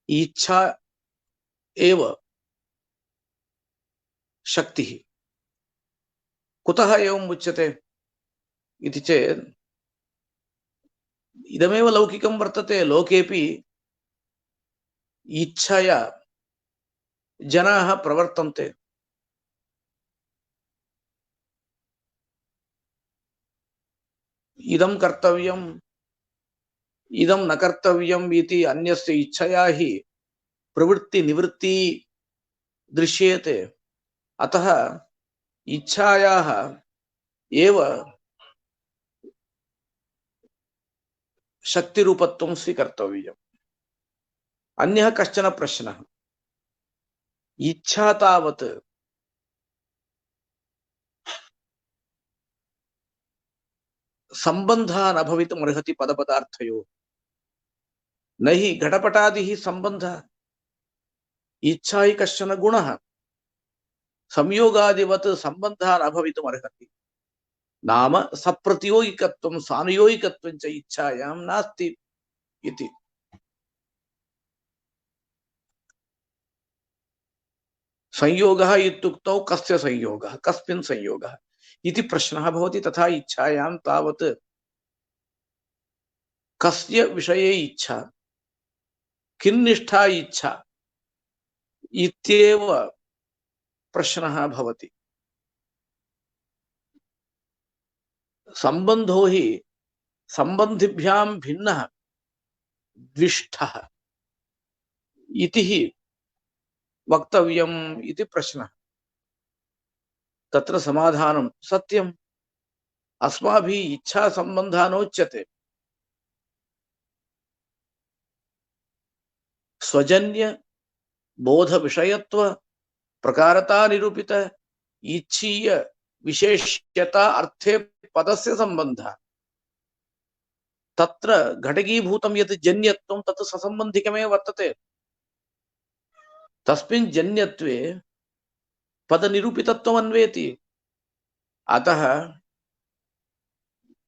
Speaker 1: इच्छा एव शक्तिः। कुतः एवम् उच्यते इति चेत् इदमेव लौकिकं वर्तते। लोकेपि इच्छया जनाः प्रवर्तन्ते। इदं कर्तव्यम् इदं न कर्तव्यम् इति अन्यस्य इच्छया हि प्रवृत्ति निवृत्ति दृश्यते। अतः इच्छायाः एव शक्तिरूपत्वं स्वीकर्तव्यम्। अन्यः कश्चन प्रश्नः, इच्छा तावत् संबन्धः न भवितुम् अर्हति पदपदार्थयोः। न हि घटपटादिः सम्बन्धः, इच्छा हि कश्चन गुणः। संयोगादिवत् सम्बन्धः न भवितुम् अर्हति। नाम सप्रतियोगिकत्वं सानुयोगिकत्वं च इच्छायां नास्ति इति। संयोगः इत्युक्तौ कस्य संयोगः, कस्मिन् संयोगः इति प्रश्नः भवति। तथा इच्छायां तावत् कस्य विषये इच्छा, किन्निष्ठा इच्छा इत्येव प्रश्नः भवति। संबंधो हि संबंधिभ्यां भिन्नः द्विष्ठः इति हि वक्तव्यम् इति प्रश्नः। तत्र समाधानं सत्यम्। अस्माभिः इच्छा संबन्धः नोच्यते। स्वजन्य बोध विषयत्व प्रकारता निरूपित इच्छीय विशेष्यता अर्थे पदस्य संबंधः। तत्र घटकीभूतं यत् जन्यत्वं तत् ससंबन्धिकमेव वर्तते। तस्मिन् जन्यत्वे पदनिरूपितत्वम् अन्वेति। अतः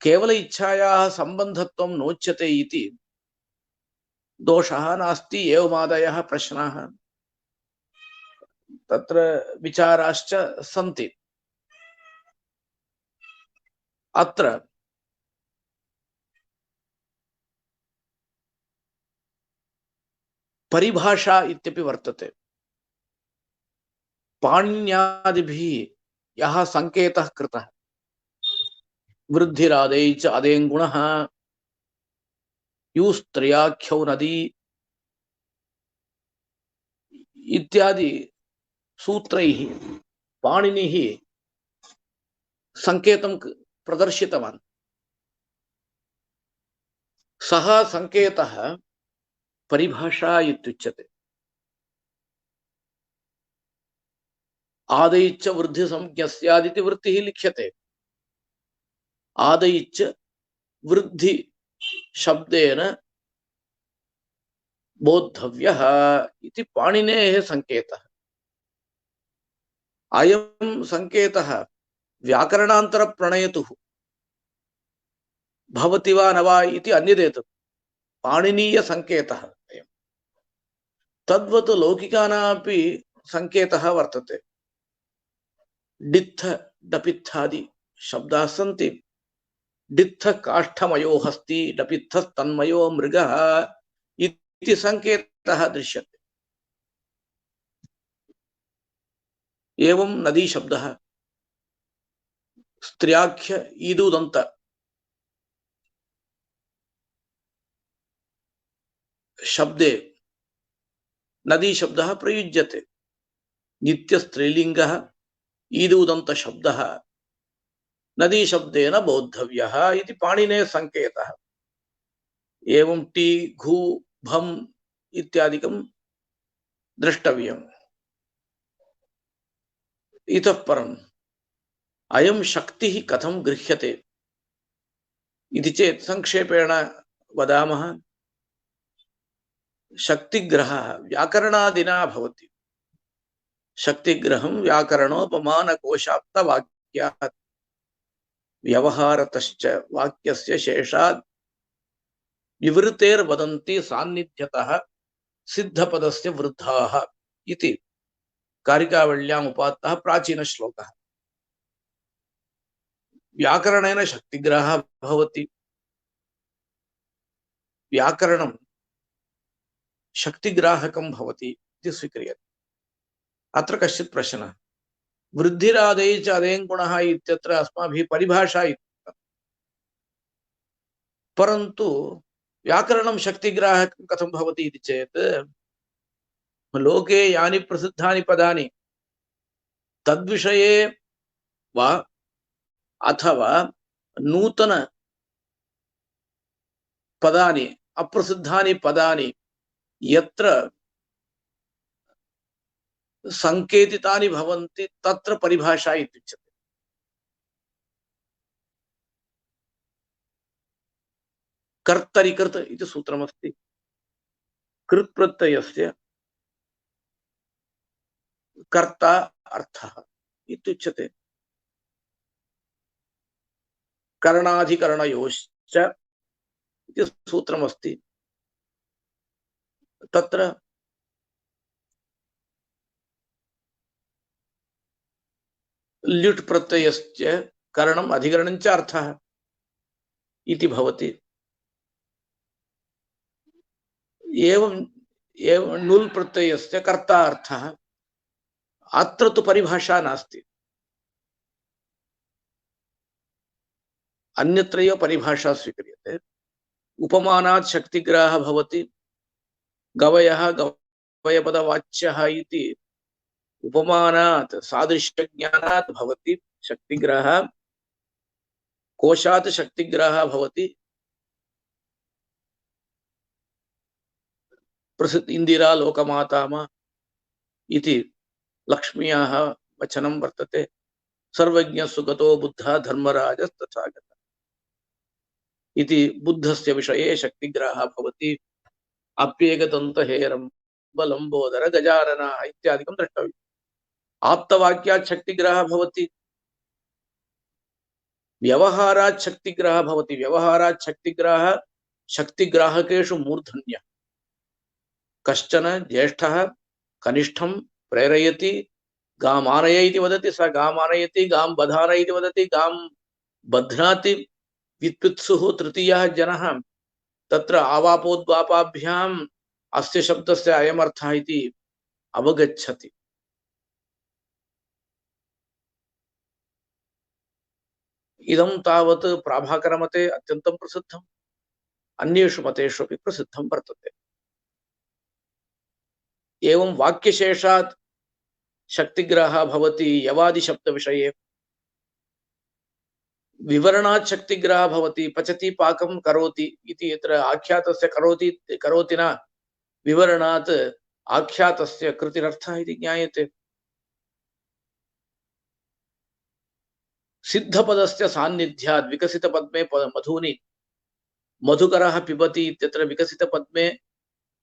Speaker 1: केवल इच्छायाः सम्बन्धत्वं नोच्यते इति दोषः नास्ति। एवमादयः प्रश्नाः तत्र विचाराश्च सन्ति। अत्र परिभाषा इत्यपि वर्तते। पाणिन्यादिभिः यः संकेतः कृतः, वृद्धिरादै च अदेङ्गुणः, यूस्त्रयाख्यौ नदी इत्यादि सूत्रैः पाणिनिः संकेतं प्रदर्शितवान्। सः संकेतः परिभाषा इत्युच्यते। आदैश्च वृद्धि संज्ञा स्यादिति वृत्तिः लिख्यते। आदैश्च वृद्धि शब्देन बोद्धव्यः इति पाणिनेः संकेतः। अयं संकेतः व्याकरणान्तर प्रणयतुः भवति वा न वा इति अन्यदेतत् पाणिनीय संकेतः। तद्वत् लौकिकानामपि संकेतः वर्तते। डित्थ डपित्थादि शब्दाः सन्ति। डित्थ काष्ठमयो हस्ति, डपित्थ तन्मयो मृगः इति संकेतः दृश्यते। एवं नदी शब्दः स्त्र्याख्य ईदुदन्त शब्दे नदी शब्दः प्रयुज्यते। नित्य स्त्रीलिंगः ईदुदन्त शब्दः नदी शब्देन बोद्धव्यः इति पाणिनेः संकेतः। एवं टी घू भम इत्यादिकं द्रष्टव्यम्। इतः परम् अयं शक्तिः कथं गृह्यते इति चेत् संक्षेपेण वदामः। शक्तिग्रहः व्याकरणादिना भवति। शक्तिग्रहं व्याकरणोपमानकोशाप्तवाक्यात् व्यवहारतश्च वाक्यस्य शेषात् विवृतेर्वदन्ति सान्निध्यतः सिद्धपदस्य वृद्धाः इति कारिकावल्याम् उपात्तः प्राचीन श्लोकः। व्याकरणेन शक्तिग्रहः भवति। व्याकरणं शक्तिग्राहकं भवति इति स्वीक्रियते। अत्र कश्चित् प्रश्नः। वृद्धिरादै च अदेङ्गुणः इत्यत्र अस्माभिः परिभाषा इत्युक्तं, परन्तु व्याकरणं शक्तिग्राहकं कथं भवति इति चेत् लोके यानि प्रसिद्धानि पदानि तद्विषये वा अथवा नूतन पदानि अप्रसिद्धानि पदानि यत्र संकेतितानि भवन्ति तत्र परिभाषा इत्युच्यते। कर्तरिकृत इति सूत्रमस्ति। कृत् प्रत्ययस्य कर्ता अर्थः इत्युच्यते। करणाधिकरणयोश्च इति सूत्रमस्ति। तत्र ल्युट् प्रत्ययस्य करणम् अधिकरणञ्च अर्थः इति भवति। एवं नुल् प्रत्ययस्य कर्ता अर्थः। अत्र तु परिभाषा नास्ति। अन्यत्रैव परिभाषा स्वीक्रियते। उपमानात् शक्तिग्राहः भवति। गवयः गवयपदवाच्यः इति उपमानात् सादृश्यज्ञानात् भवति शक्तिग्राहः। कोशात् शक्तिग्राहः भवति। प्रसिद्ध इंदिरा लोकमातामा इति लक्ष्म्याः वचनं वर्तते। सर्वज्ञ सुगतो बुद्धः धर्मराजस्तथागतः इति बुद्धस्य विषये शक्तिग्राहः भवति। अप्येकदन्तहेरं लंबोदर गजानन इत्यादिकं द्रष्टव्यम्। आप्तवाक्यात् शक्तिग्रहः भवति, व्यवहारात् शक्तिग्रहः भवति। व्यवहारात् शक्तिग्रहः शक्तिग्राहकेषु मूर्धन्यः। कश्चन ज्येष्ठः कनिष्ठं प्रेरयति, गाम् आनय इति वदति, स गाम् आनयति, गां बधान इति वदति, गां बध्नाति। वित्पित्सुः तृतीयः जनः तत्र आवापोद्वापाभ्याम् अस्य शब्दस्य अयमर्थः इति अवगच्छति। इदं तावत् प्राभाकरमते अत्यन्तं प्रसिद्धम्, अन्येषु मतेषु अपि प्रसिद्धं वर्तते। एवं वाक्यशेषात् शक्तिग्रहः भवति यवादिशब्दविषये। विवरणात् शक्तिग्रहः भवति पचति पाकं करोति इति यत्र आख्यातस्य करोति न, विवरणात् आख्यातस्य कृतिरर्थः इति ज्ञायते। सिद्धपदस्य सान्निध्यात् विकसितपद्मे मधूनि मधुकरः पिबति इत्यत्र विकसितपद्मे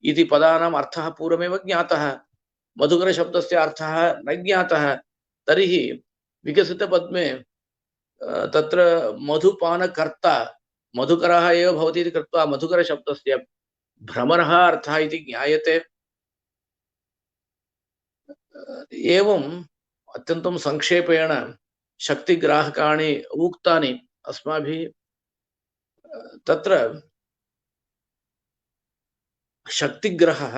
Speaker 1: इति पदानाम् अर्थः पूर्वमेव ज्ञातः, मधुकरशब्दस्य अर्थः न ज्ञातः। तर्हि विकसितपद्मे तत्र मधुपानकर्ता मधुकरः एव भवति इति कृत्वा मधुकरशब्दस्य भ्रमरः अर्थः इति ज्ञायते। एवम् अत्यन्तं संक्षेपेण शक्तिग्राहकाणि उक्तानि अस्माभिः। तत्र शक्तिग्रहः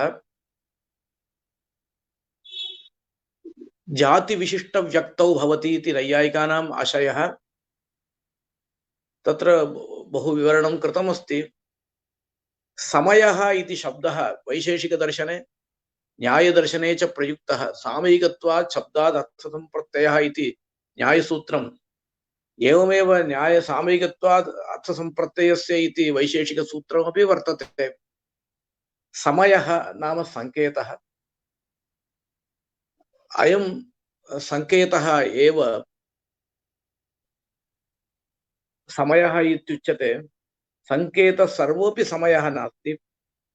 Speaker 1: जातिविशिष्टव्यक्तौ भवति इति नैयायिकानाम् आशयः। तत्र बहु विवरणं कृतमस्ति। समयः इति शब्दः वैशेषिकदर्शने न्यायदर्शने च प्रयुक्तः। सामयिकत्वात् शब्दात् अर्थसम्प्रत्ययः इति न्यायसूत्रम्, एवमेव न्यायसामयिकत्वात् अर्थसम्प्रत्ययस्य इति वैशेषिकसूत्रमपि वर्तते। समयः नाम संकेतः। अयं संकेतः एव समयः इत्युच्यते। संकेत सर्वोऽपि समयः नास्ति,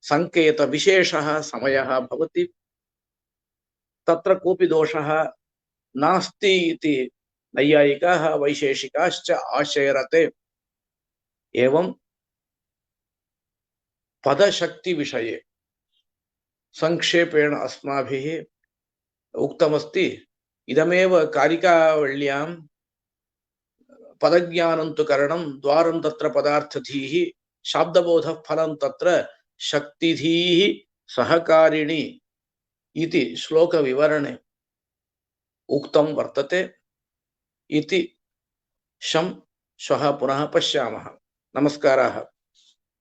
Speaker 1: संकेत विशेषः समयः भवति। तत्र कोऽपि दोषः नास्ति इति नैयायिकाः वैशेषिकाश्च आशयरते। एवं पदशक्ति विषये संक्षेपेण अस्माभिः उक्तमस्ति। इदमेव कारिकावल्यां पदज्ञानं तु करणं द्वारं तत्र पदार्थधीः शाब्दबोधः फलं तत्र शक्तिधीः सहकारिणी इति श्लोकविवरणे उक्तं वर्तते इति। श्वः पुनः पश्यामः। नमस्काराः।